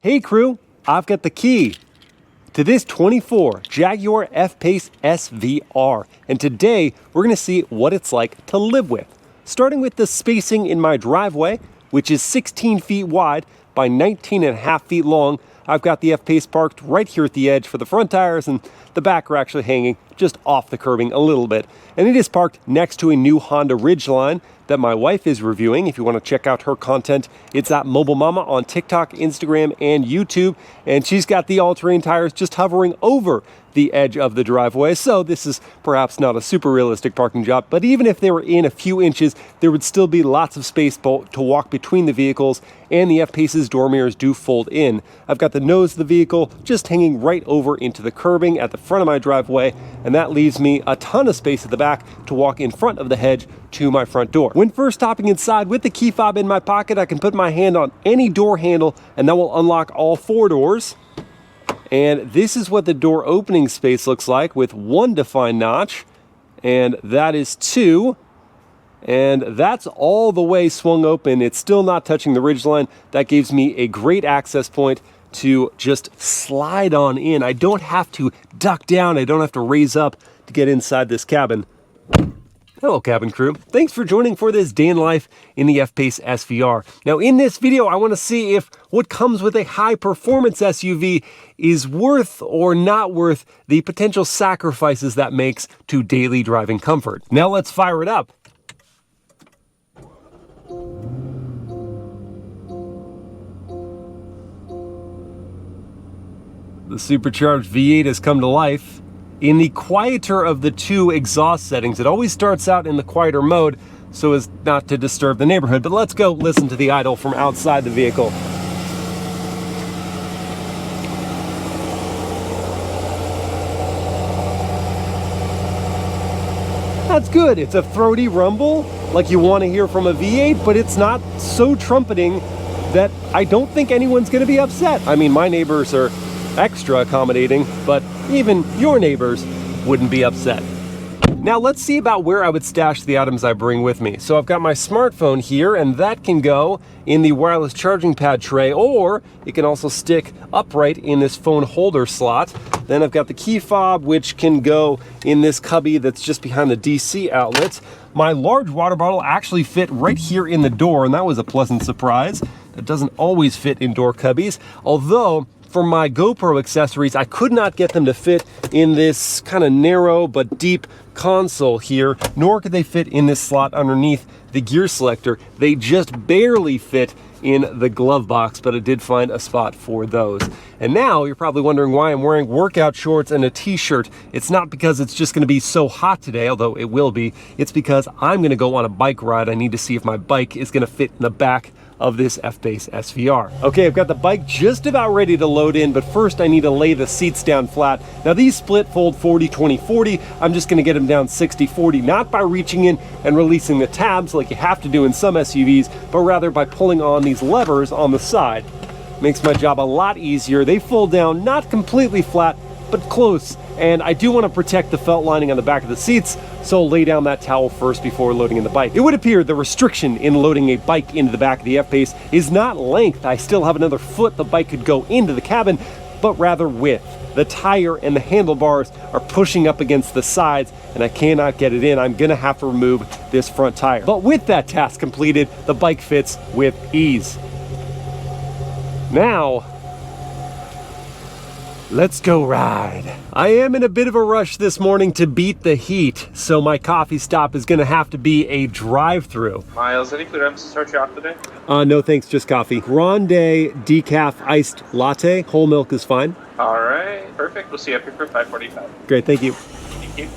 Hey crew, I've got the key to this 24 Jaguar F-Pace SVR, and today we're going to see what it's like to live with. Starting with the spacing in my driveway, which is 16 feet wide by 19.5 feet long. I've got the F-Pace parked right here at the edge for the front tires, and the back are actually hanging just off the curbing a little bit. And it is parked next to a new Honda Ridgeline that my wife is reviewing. If you want to check out her content, it's at Mobile Mama on TikTok, Instagram, and YouTube. And she's got the all-terrain tires just hovering over the edge of the driveway. So this is perhaps not a super realistic parking job, but even if they were in a few inches, there would still be lots of space to walk between the vehicles, and the F-Pace's door mirrors do fold in. I've got the nose of the vehicle just hanging right over into the curbing at the front of my driveway, and that leaves me a ton of space at the back to walk in front of the hedge to my front door. When first hopping inside with the key fob in my pocket, I can put my hand on any door handle and that will unlock all four doors. And this is what the door opening space looks like with one defined notch, and that is two. And that's all the way swung open. It's still not touching the ridgeline. That gives me a great access point to just slide on in. I don't have to duck down. I don't have to raise up to get inside this cabin. Hello cabin crew, thanks for joining for this day in life in the F-Pace SVR. Now in this video I want to see if what comes with a high performance SUV is worth or not worth the potential sacrifices that makes to daily driving comfort. Now let's fire it up. The supercharged V8 has come to life. In the quieter of the two exhaust settings, it always starts out in the quieter mode so as not to disturb the neighborhood. But let's go listen to the idle from outside the vehicle. That's good. It's a throaty rumble like you want to hear from a V8, but it's not so trumpeting that I don't think anyone's going to be upset. I mean, my neighbors are extra accommodating, but even your neighbors wouldn't be upset. Now let's see about where I would stash the items I bring with me. So I've got my smartphone here, and that can go in the wireless charging pad tray, or it can also stick upright in this phone holder slot. Then I've got the key fob, which can go in this cubby that's just behind the DC outlet. My large water bottle actually fit right here in the door, and that was a pleasant surprise. It doesn't always fit in door cubbies, although for my GoPro accessories, I could not get them to fit in this kind of narrow but deep console here, nor could they fit in this slot underneath the gear selector. They just barely fit in the glove box, but I did find a spot for those. And now you're probably wondering why I'm wearing workout shorts and a t-shirt. It's not because it's just going to be so hot today, although it will be. It's because I'm going to go on a bike ride. I need to see if my bike is going to fit in the back of this F-Pace SVR. Okay, I've got the bike just about ready to load in, but first I need to lay the seats down flat. Now these split fold 40-20-40. I'm just gonna get them down 60-40, not by reaching in and releasing the tabs like you have to do in some SUVs, but rather by pulling on these levers on the side. Makes my job a lot easier. They fold down not completely flat, but close. And I do want to protect the felt lining on the back of the seats, so I'll lay down that towel first before loading in the bike. It would appear the restriction in loading a bike into the back of the F-Pace is not length. I still have another foot the bike could go into the cabin, but rather width. The tire and the handlebars are pushing up against the sides, and I cannot get it in. I'm gonna have to remove this front tire. But with that task completed, the bike fits with ease. Now, let's go ride. I am in a bit of a rush this morning to beat the heat, so my coffee stop is gonna have to be a drive-through. Miles, any food items to start you off today? No thanks, just coffee. Grande decaf iced latte, whole milk is fine. All right, perfect. We'll see you up here for 5:45. Great, thank you. Thank you.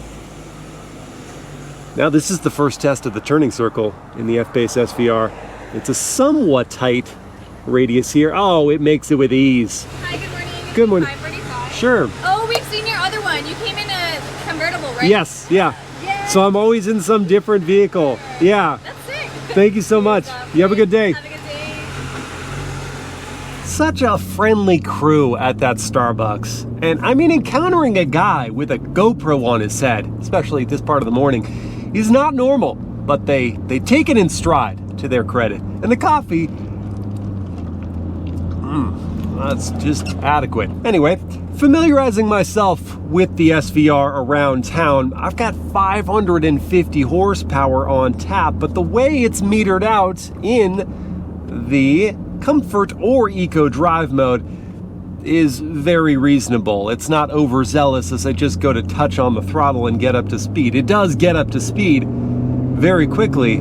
Now this is the first test of the turning circle in the F-Pace SVR. It's a somewhat tight radius here. Oh, it makes it with ease. Hi, good morning. Good morning. 5:45. Sure. Oh, we've seen your other one. You came in a convertible, right? Yes, yeah. Yay. So I'm always in some different vehicle. Yeah. That's sick. Thank you so much. You have a good day. Have a good day. Such a friendly crew at that Starbucks. And I mean, encountering a guy with a GoPro on his head, especially at this part of the morning, is not normal, but they take it in stride, to their credit. And the coffee, That's just adequate. Anyway, familiarizing myself with the SVR around town, I've got 550 horsepower on tap, but the way it's metered out in the Comfort or Eco Drive mode is very reasonable. It's not overzealous as I just go to touch on the throttle and get up to speed. It does get up to speed very quickly,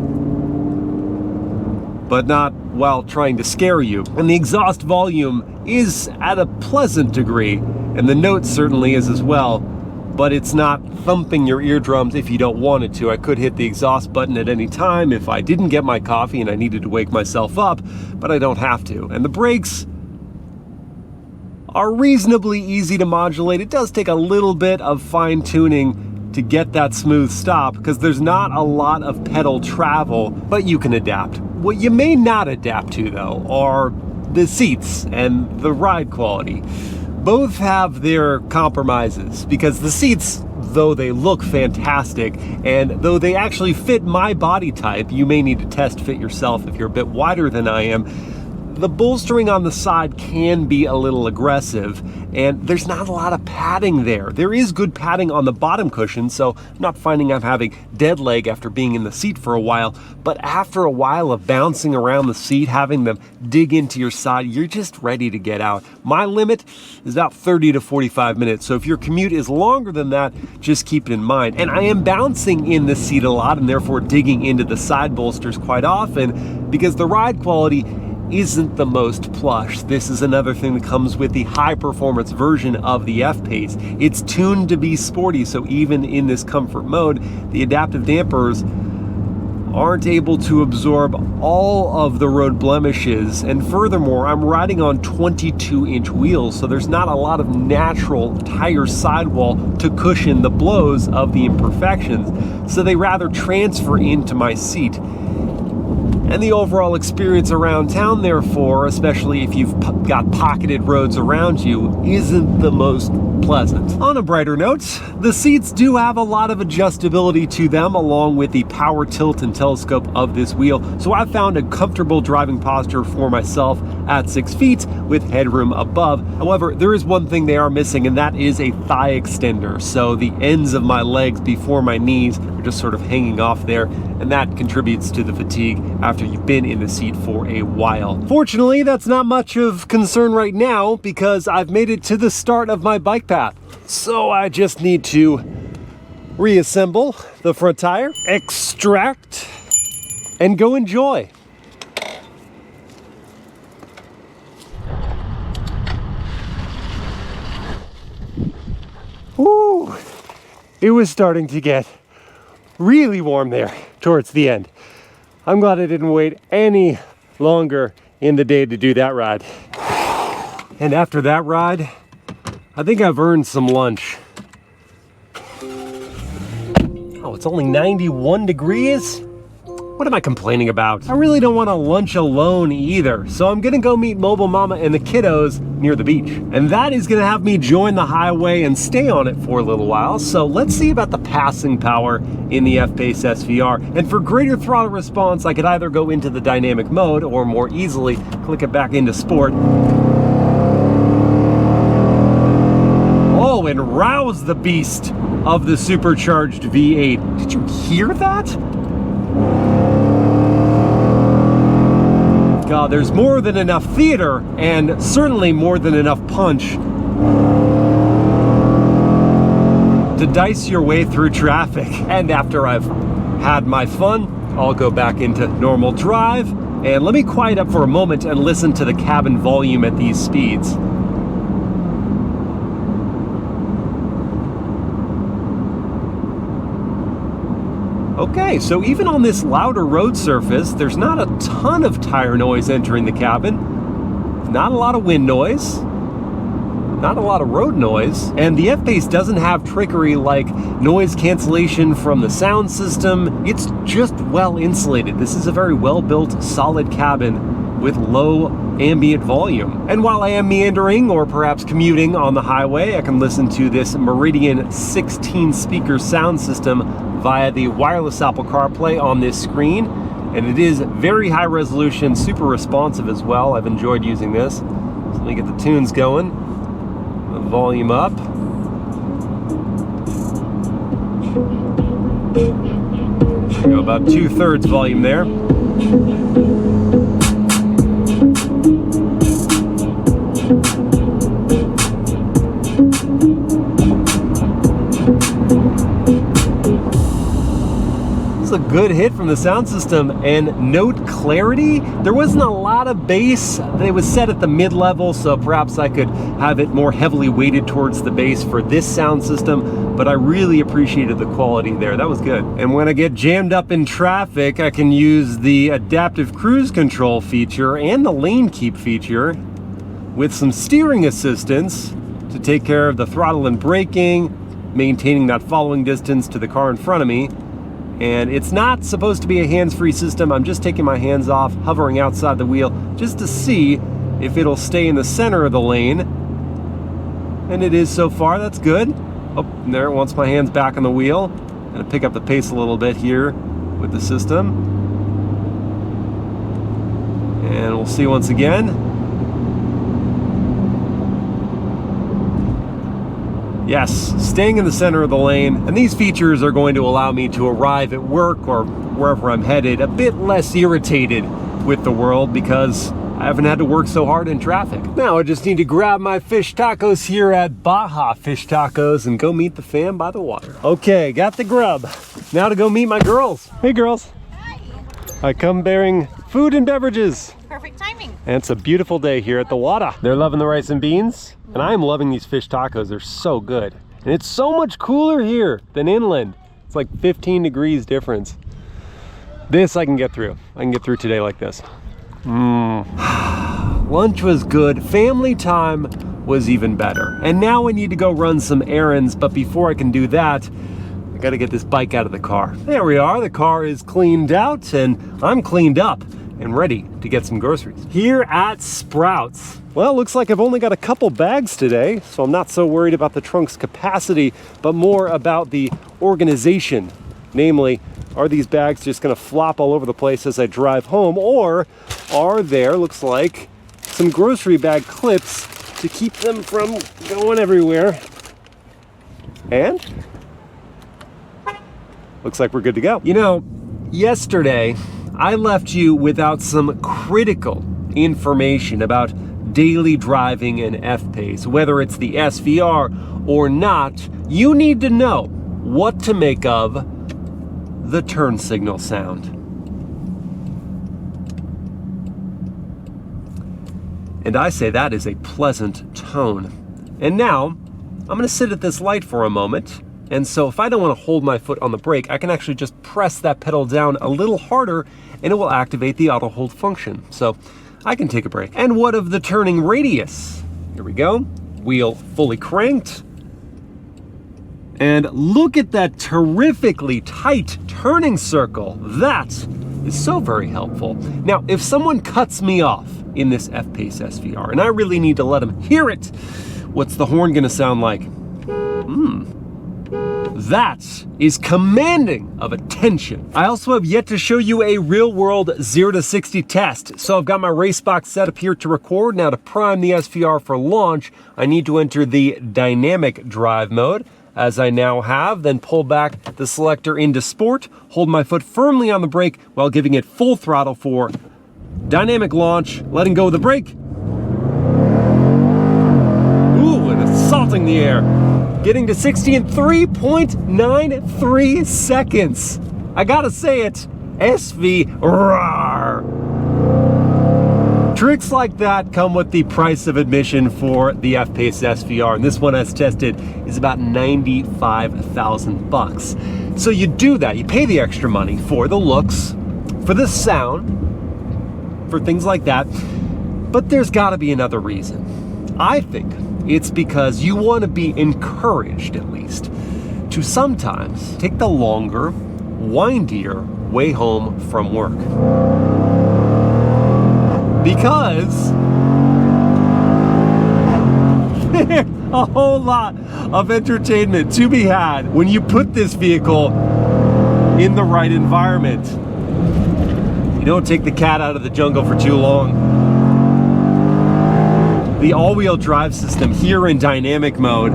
but not while trying to scare you. And the exhaust volume is at a pleasant degree, and the note certainly is as well, but it's not thumping your eardrums if you don't want it to. I could hit the exhaust button at any time if I didn't get my coffee and I needed to wake myself up, but I don't have to. And the brakes are reasonably easy to modulate. It does take a little bit of fine-tuning to get that smooth stop because there's not a lot of pedal travel, but you can adapt. What you may not adapt to, though, are the seats and the ride quality. Both have their compromises because the seats, though they look fantastic, and though they actually fit my body type, you may need to test fit yourself if you're a bit wider than I am, the bolstering on the side can be a little aggressive, and there's not a lot of padding there. There is good padding on the bottom cushion, so I'm not finding I'm having dead leg after being in the seat for a while, but after a while of bouncing around the seat, having them dig into your side, you're just ready to get out. My limit is about 30 to 45 minutes, so if your commute is longer than that, just keep it in mind. And I am bouncing in the seat a lot and therefore digging into the side bolsters quite often because the ride quality isn't the most plush. This is another thing that comes with the high performance version of the F-Pace. It's tuned to be sporty, so even in this comfort mode, the adaptive dampers aren't able to absorb all of the road blemishes, and furthermore, I'm riding on 22-inch wheels, so there's not a lot of natural tire sidewall to cushion the blows of the imperfections, so they rather transfer into my seat. And the overall experience around town, therefore, especially if you've got pocketed roads around you, isn't the most pleasant. On a brighter note, the seats do have a lot of adjustability to them, along with the power tilt and telescope of this wheel, so I've found a comfortable driving posture for myself at 6 feet with headroom above. However, there is one thing they are missing, and that is a thigh extender, so the ends of my legs before my knees are just sort of hanging off there, and that contributes to the fatigue after you've been in the seat for a while. Fortunately, that's not much of concern right now because I've made it to the start of my bike path. So I just need to reassemble the front tire, extract, and go enjoy. Woo! It was starting to get really warm there towards the end. I'm glad I didn't wait any longer in the day to do that ride. And after that ride, I think I've earned some lunch. Oh, it's only 91 degrees? What am I complaining about? I really don't want to lunch alone either, so I'm gonna go meet Mobile Mama and the kiddos near the beach. And that is gonna have me join the highway and stay on it for a little while, so let's see about the passing power in the F-Pace SVR. And for greater throttle response, I could either go into the dynamic mode or more easily click it back into sport. Oh, and rouse the beast of the supercharged V8. Did you hear that? God, there's more than enough theater and certainly more than enough punch to dice your way through traffic. And after I've had my fun, I'll go back into normal drive. And let me quiet up for a moment and listen to the cabin volume at these speeds. Okay, so even on this louder road surface, there's not a ton of tire noise entering the cabin. Not a lot of wind noise. Not a lot of road noise. And the F-Pace doesn't have trickery like noise cancellation from the sound system. It's just well insulated. This is a very well-built, solid cabin with low ambient volume. And while I am meandering or perhaps commuting on the highway, I can listen to this Meridian 16 speaker sound system via the wireless Apple CarPlay on this screen, and it is very high resolution, super responsive as well. I've enjoyed using this. So Let me get the tunes going. The volume up. There we go, about 2/3 volume there. A good hit from the sound system. And note clarity, there wasn't a lot of bass. It was set at the mid-level, so perhaps I could have it more heavily weighted towards the bass for this sound system, but I really appreciated the quality there. That was good. And when I get jammed up in traffic, I can use the adaptive cruise control feature and the lane keep feature with some steering assistance to take care of the throttle and braking, maintaining that following distance to the car in front of me. And it's not supposed to be a hands-free system. I'm just taking my hands off, hovering outside the wheel, just to see if it'll stay in the center of the lane. And it is so far, that's good. Oh, and there, once my hand's back on the wheel. I'm gonna pick up the pace a little bit here with the system. And we'll see once again. Yes, staying in the center of the lane, and these features are going to allow me to arrive at work or wherever I'm headed a bit less irritated with the world because I haven't had to work so hard in traffic. Now I just need to grab my fish tacos here at Baja Fish Tacos and go meet the fam by the water. Okay, got the grub. Now to go meet my girls. Hey girls. Hi. I come bearing food and beverages. Perfect timing. And it's a beautiful day here at the water. They're loving the rice and beans. And I am loving these fish tacos. They're so good. And it's so much cooler here than inland. It's like 15 degrees difference. This I can get through. I can get through today like this. Lunch was good. Family time was even better. And now I need to go run some errands. But before I can do that, I gotta get this bike out of the car. There we are. The car is cleaned out and I'm cleaned up and ready to get some groceries. Here at Sprouts. Well, looks like I've only got a couple bags today, so I'm not so worried about the trunk's capacity, but more about the organization. Namely, are these bags just gonna flop all over the place as I drive home, or are there, looks like, some grocery bag clips to keep them from going everywhere? And looks like we're good to go. You know, yesterday, I left you without some critical information about daily driving in F-Pace. Whether it's the SVR or not, you need to know what to make of the turn signal sound. And I say that is a pleasant tone. And now, I'm gonna sit at this light for a moment. And so if I don't want to hold my foot on the brake, I can actually just press that pedal down a little harder and it will activate the auto hold function. So I can take a break. And what of the turning radius? Here we go. Wheel fully cranked. And look at that terrifically tight turning circle. That is so very helpful. Now, if someone cuts me off in this F-Pace SVR and I really need to let them hear it, what's the horn gonna sound like? That is commanding of attention. I also have yet to show you a real world 0 to 60 test. So I've got my race box set up here to record. Now to prime the SVR for launch, I need to enter the dynamic drive mode, as I now have, then pull back the selector into sport, hold my foot firmly on the brake while giving it full throttle for dynamic launch, letting go of the brake. Ooh, and assaulting the air. Getting to 60 in 3.93 seconds. I gotta say it, SVR. Tricks like that come with the price of admission for the F-Pace SVR, and this one as tested is about $95,000. So you do that, you pay the extra money for the looks, for the sound, for things like that, but there's gotta be another reason. I think it's because you want to be encouraged, at least, to sometimes take the longer, windier way home from work. Because there's a whole lot of entertainment to be had when you put this vehicle in the right environment. You don't take the cat out of the jungle for too long. the all-wheel drive system here in dynamic mode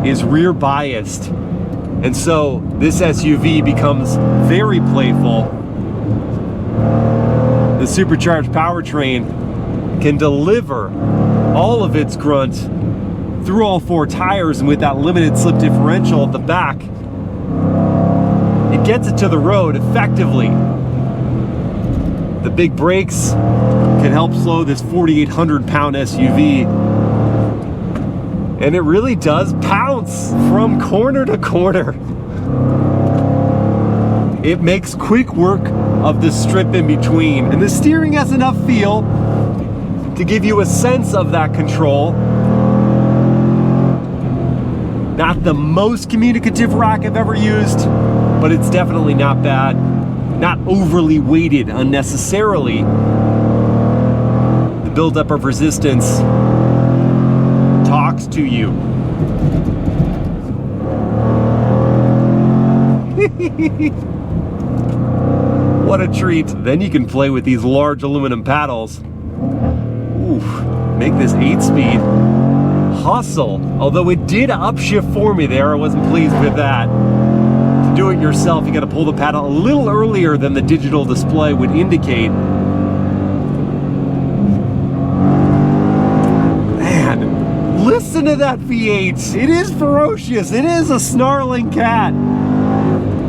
is rear biased. And so this SUV becomes very playful. The supercharged powertrain can deliver all of its grunt through all 4 tires, and with that limited slip differential at the back, it gets it to the road effectively. The big brakes can help slow this 4,800 pound SUV. And it really does pounce from corner to corner. It makes quick work of the strip in between. And the steering has enough feel to give you a sense of that control. Not the most communicative rack I've ever used, but it's definitely not bad. Not overly weighted unnecessarily. The buildup of resistance talks to you. What a treat. Then you can play with these large aluminum paddles. Oof, make this 8-speed hustle. Although it did upshift for me there, I wasn't pleased with that. To do it yourself, you gotta pull the paddle a little earlier than the digital display would indicate. Man, listen to that V8. It is ferocious. It is a snarling cat.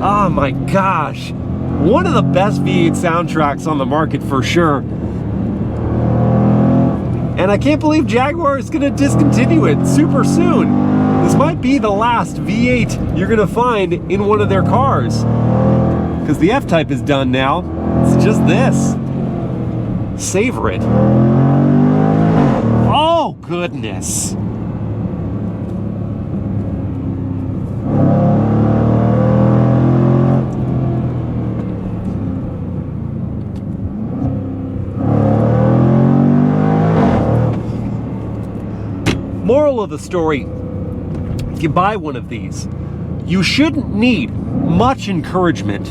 Oh my gosh. One of the best V8 soundtracks on the market for sure. And I can't believe Jaguar is gonna discontinue it super soon. This might be the last V8 you're gonna find in one of their cars. Because the F-Type is done now. It's just this. Savor it. Oh, goodness. Moral of the story, if you buy one of these, you shouldn't need much encouragement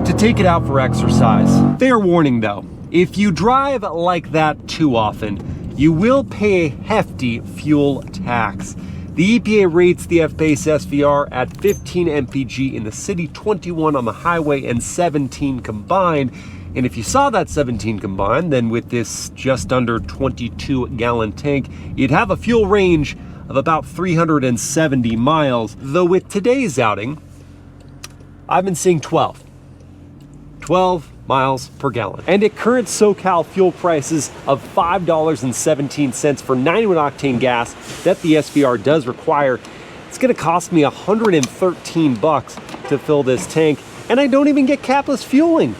to take it out for exercise. Fair warning though, if you drive like that too often, you will pay a hefty fuel tax. The EPA rates the F-Pace SVR at 15 mpg in the city, 21 on the highway, and 17 combined. And if you saw that 17 combined, then with this just under 22-gallon tank, you'd have a fuel range of about 370 miles. Though with today's outing, I've been seeing 12 miles per gallon. And at current SoCal fuel prices of $5.17 for 91 octane gas that the SVR does require, it's gonna cost me $113 to fill this tank, and I don't even get capless fueling.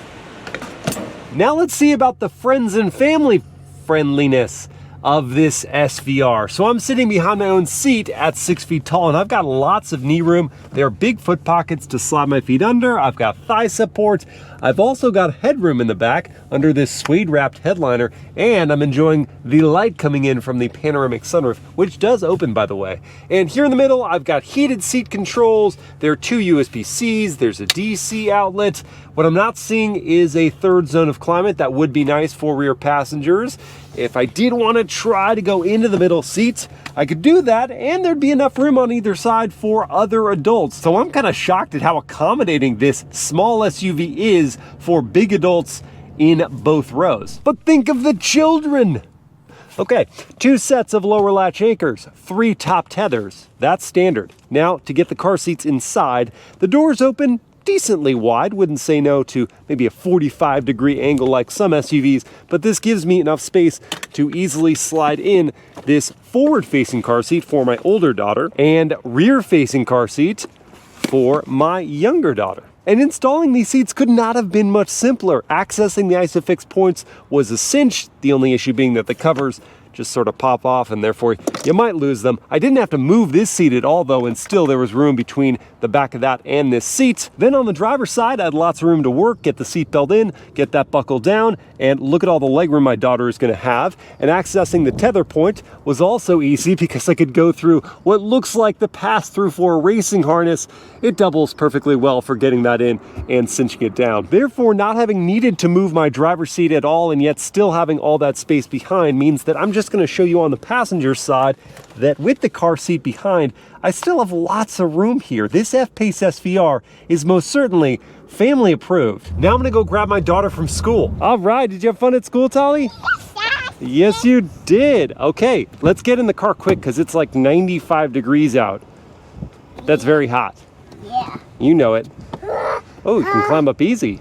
Now let's see about the friends and family friendliness of this SVR. So I'm sitting behind my own seat at 6 feet tall, and I've got lots of knee room. There are big foot pockets to slide my feet under. I've got thigh support. I've also got headroom in the back under this suede wrapped headliner, and I'm enjoying the light coming in from the panoramic sunroof, which does open, by the way. And here in the middle, I've got heated seat controls. There are 2 USB-Cs. There's a DC outlet. What I'm not seeing is a third zone of climate. That would be nice for rear passengers. If I did want to try to go into the middle seat, I could do that, and there'd be enough room on either side for other adults. So I'm kind of shocked at how accommodating this small SUV is for big adults in both rows. But think of the children. Okay, 2 sets of lower latch anchors, 3 top tethers. That's standard. Now, to get the car seats inside, the doors open decently wide. Wouldn't say no to maybe a 45-degree angle like some SUVs, but this gives me enough space to easily slide in this forward-facing car seat for my older daughter and rear-facing car seat for my younger daughter. And installing these seats could not have been much simpler. Accessing the ISOFIX points was a cinch, the only issue being that the covers just sort of pop off and therefore you might lose them. I didn't have to move this seat at all though, and still there was room between the back of that and this seat. Then on the driver's side, I had lots of room to work, get the seatbelt in, get that buckled down, and look at all the legroom my daughter is gonna have. And accessing the tether point was also easy because I could go through what looks like the pass-through for a racing harness. It doubles perfectly well for getting that in and cinching it down. Therefore, not having needed to move my driver's seat at all and yet still having all that space behind means that I'm just first going to show you on the passenger side that with the car seat behind, I still have lots of room here. This F-Pace SVR is most certainly family approved. Now I'm gonna go grab my daughter from school. All right, did you have fun at school, Tali? Yes, you did. Okay, let's get in the car quick because it's like 95 degrees out. That's very hot. Yeah. You know it. Oh, you can climb up easy.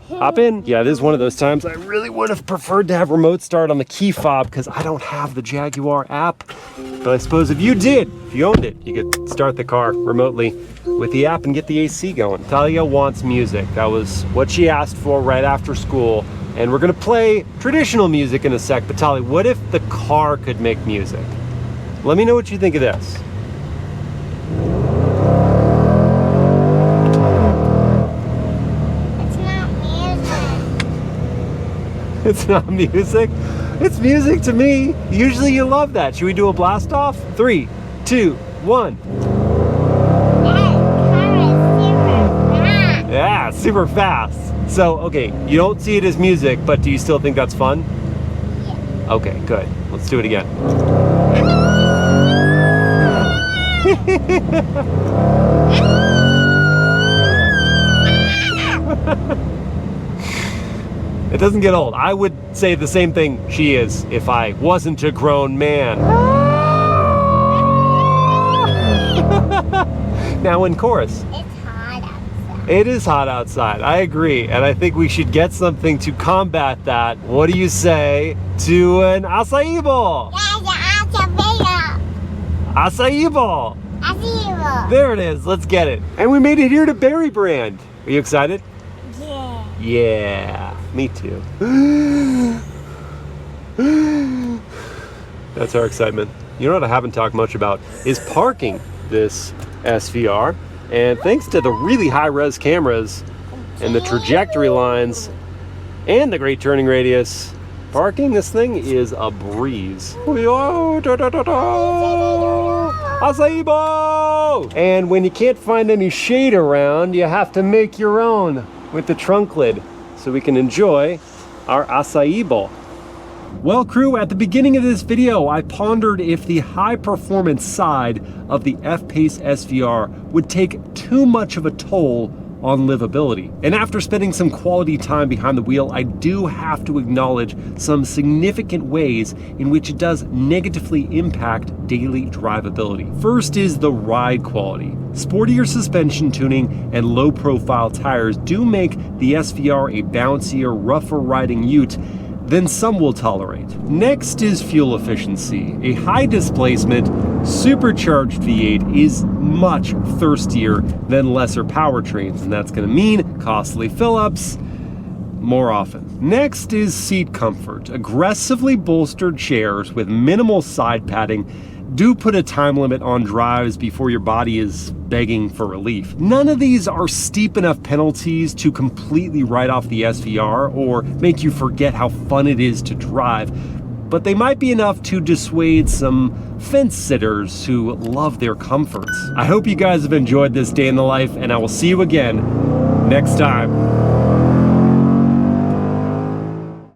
Hop in. Yeah, this is one of those times I really would have preferred to have remote start on the key fob because I don't have the Jaguar app. But I suppose if you did, if you owned it, you could start the car remotely with the app and get the AC going. Talia wants music. That was what she asked for right after school. And we're gonna play traditional music in a sec. But Talia, what if the car could make music? Let me know what you think of this. It's not music. It's music to me. Usually you love that. Should we do a blast off? 3, 2, 1. Yeah, super fast. So, okay, you don't see it as music, but do you still think that's fun? Yeah. Okay, good. Let's do it again. It doesn't get old. I would say the same thing she is if I wasn't a grown man. Now in chorus. It's hot outside. It is hot outside. I agree. And I think we should get something to combat that. What do you say to an acai bowl? Acai bowl. There it is. Let's get it. And we made it here to Berry Brand. Are you excited? Yeah. Yeah. Me too. That's our excitement. You know what I haven't talked much about is parking this SVR. And thanks to the really high-res cameras and the trajectory lines and the great turning radius, parking this thing is a breeze. Acai bowl! And when you can't find any shade around, you have to make your own with the trunk lid, so we can enjoy our acai bowl. Well, crew, at the beginning of this video, I pondered if the high performance side of the F-Pace SVR would take too much of a toll on livability. And after spending some quality time behind the wheel, I do have to acknowledge some significant ways in which it does negatively impact daily drivability. First is the ride quality. Sportier suspension tuning and low profile tires do make the SVR a bouncier, rougher riding ute than some will tolerate. Next is fuel efficiency. A high displacement, supercharged V8 is much thirstier than lesser powertrains, and that's gonna mean costly fill-ups more often. Next is seat comfort. Aggressively bolstered chairs with minimal side padding do put a time limit on drives before your body is begging for relief. None of these are steep enough penalties to completely write off the SVR or make you forget how fun it is to drive, but they might be enough to dissuade some fence sitters who love their comforts. I hope you guys have enjoyed this day in the life, and I will see you again next time.